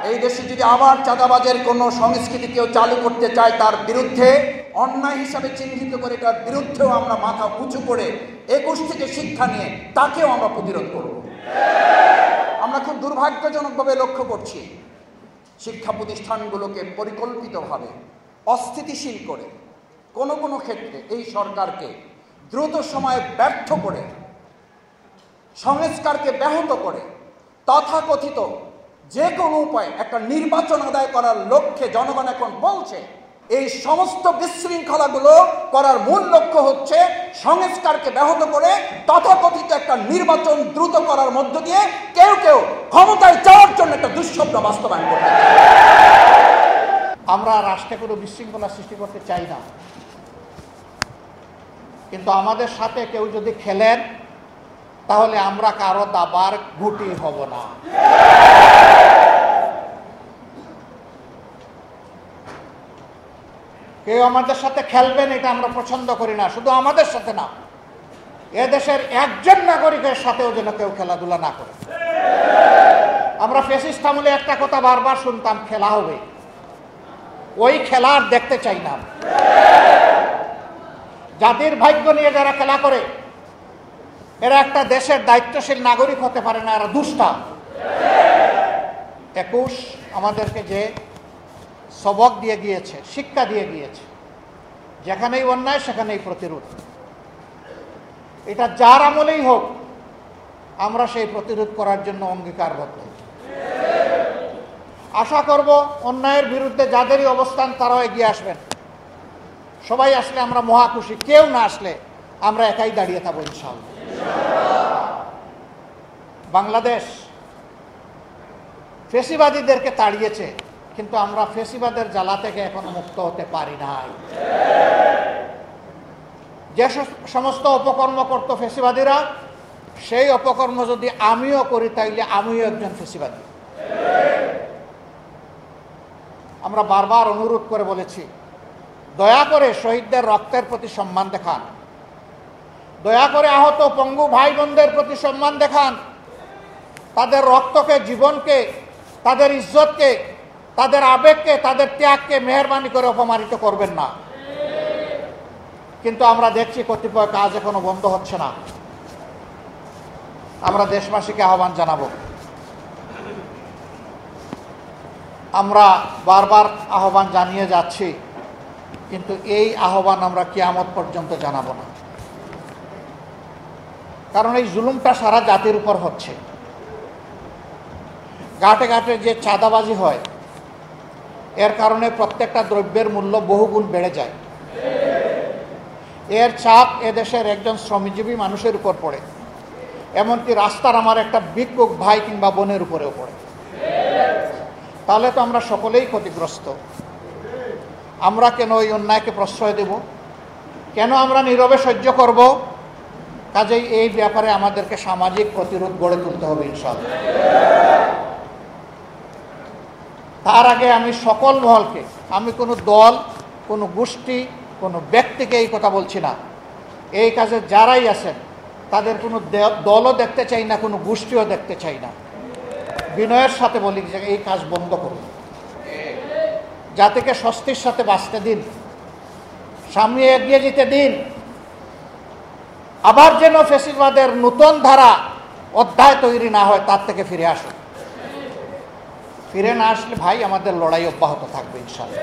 এই দেশে যদি আবার চাঁদাবাজের কোনো সংস্কৃতি কেউ চালু করতে চায়, তার বিরুদ্ধে অন্যায় হিসাবে চিহ্নিত করে এটার বিরুদ্ধেও আমরা মাথা উঁচু করে 21 থেকে শিক্ষা নিয়ে তাকেও আমরা প্রতিরোধ করব। আমরা খুব দুর্ভাগ্যজনকভাবে লক্ষ্য করছি, শিক্ষা প্রতিষ্ঠানগুলোকে পরিকল্পিতভাবে অস্থিতিশীল করে কোনো কোনো ক্ষেত্রে এই সরকারকে দ্রুত সময়ে ব্যর্থ করে, সংস্কারকে ব্যাহত করে, তথাকথিত যে কোনো উপায়ে একটা নির্বাচন আদায় করার লক্ষ্যে জনগণ এখন বলছে, এই সমস্ত বিশৃঙ্খলাগুলো করার মূল লক্ষ্য হচ্ছে সংস্কারকে ব্যাহত করে তথাকথিত একটা নির্বাচন দ্রুত করার মধ্য দিয়ে কেউ কেউ ক্ষমতায় যাওয়ার জন্য একটা দুঃস্বপ্ন বাস্তবায়ন করতে চায়। আমরা রাষ্ট্রে কোনো বিশৃঙ্খলা সৃষ্টি করতে চাই না, কিন্তু আমাদের সাথে কেউ যদি খেলেন তাহলে আমরা কারো দাবার গুটি হব না। কেউ আমাদের সাথে খেলবেন এটা আমরা পছন্দ করি না, শুধু আমাদের সাথে না, এদেশের একজন নাগরিকের সাথেও যেন কেউ খেলাধুলা না করে। আমরা ফ্যাসিস্ট আমলে একটা কথা বারবার শুনতাম, খেলা হবে, ওই খেলা আর দেখতে চাই না। জাতির ভাগ্য নিয়ে যারা খেলা করে এরা একটা দেশের দায়িত্বশীল নাগরিক হতে পারে না, এরা দুষ্টা। 21 আমাদেরকে যে সবক দিয়ে গিয়েছে, শিক্ষা দিয়ে গিয়েছে, যেখানেই অন্যায় সেখানেই প্রতিরোধ। এটা যার আমলেই হোক আমরা সেই প্রতিরোধ করার জন্য অঙ্গীকারবদ্ধ। আশা করব অন্যায়ের বিরুদ্ধে যাদেরই অবস্থান তারাও এগিয়ে আসবেন। সবাই আসলে আমরা মহা খুশি, কেউ না আসলে আমরা একাই দাঁড়িয়ে থাকবো ইনশাআল্লাহ। বাংলাদেশ ফেসিবাদীদেরকে তাড়িয়েছে, কিন্তু আমরা ফেসিবাদের জ্বালা থেকে এখনো মুক্ত হতে পারি নাই। যে সমস্ত অপকর্ম করত ফেসিবাদীরা, সেই অপকর্ম যদি আমিও করি তাইলে আমিও একজন ফেসিবাদী। আমরা বারবার অনুরোধ করে বলেছি, দয়া করে শহীদদের রক্তের প্রতি সম্মান দেখান, দয়া করে আহত পঙ্গু ভাই বোনদের প্রতি সম্মান দেখান। তাদের রক্তকে, জীবনকে, তাদের ইজ্জতকে, তাদের আবেগকে, তাদের ত্যাগকে মেহেরবানি করে অপমানিত করবেন না। কিন্তু আমরা দেখছি কতিপয় কাজ এখনো বন্ধ হচ্ছে না। আমরা দেশবাসীকে আহ্বান জানাবো, আমরা বারবার আহ্বান জানিয়ে যাচ্ছি, কিন্তু এই আহ্বান আমরা কিয়ামত পর্যন্ত জানাবো না। কারণ এই জুলুমটা সারা জাতির উপর হচ্ছে। ঘাটে ঘাটে যে চাঁদাবাজি হয়, এর কারণে প্রত্যেকটা দ্রব্যের মূল্য বহুগুণ বেড়ে যায়। এর চাপ এদেশের একজন শ্রমজীবী মানুষের উপর পড়ে, এমনকি রাস্তার আমার একটা ভিক্ষুক ভাই কিংবা বোনের উপরেও পড়ে। তাহলে তো আমরা সকলেই ক্ষতিগ্রস্ত। আমরা কেন ওই অন্যায়কে প্রশ্রয় দেব? কেন আমরা নীরবে সহ্য করব? কাজেই এই ব্যাপারে আমাদেরকে সামাজিক প্রতিরোধ গড়ে তুলতে হবে ইনশাআল্লাহ। তার আগে আমি সকল মহলকে, আমি কোনো দল, কোনো গোষ্ঠী, কোনো ব্যক্তিকে এই কথা বলছি না, এই কাজে যারাই আছেন তাদের কোনো দলও দেখতে চাই না, কোনো গোষ্ঠীও দেখতে চাই না। বিনয়ের সাথে বলি যে এই কাজ বন্ধ করুন, জাতিকে স্বস্তির সাথে বাঁচতে দিন, সামনে এগিয়ে যেতে দিন। আবার যেন ফ্যাসিবাদের নতুন ধারা অধ্যায় তৈরি না হয়, তার থেকে ফিরে আসুন। ফিরে না আসলে ভাই আমাদের লড়াই অব্যাহত থাকবে ইনশাআল্লাহ।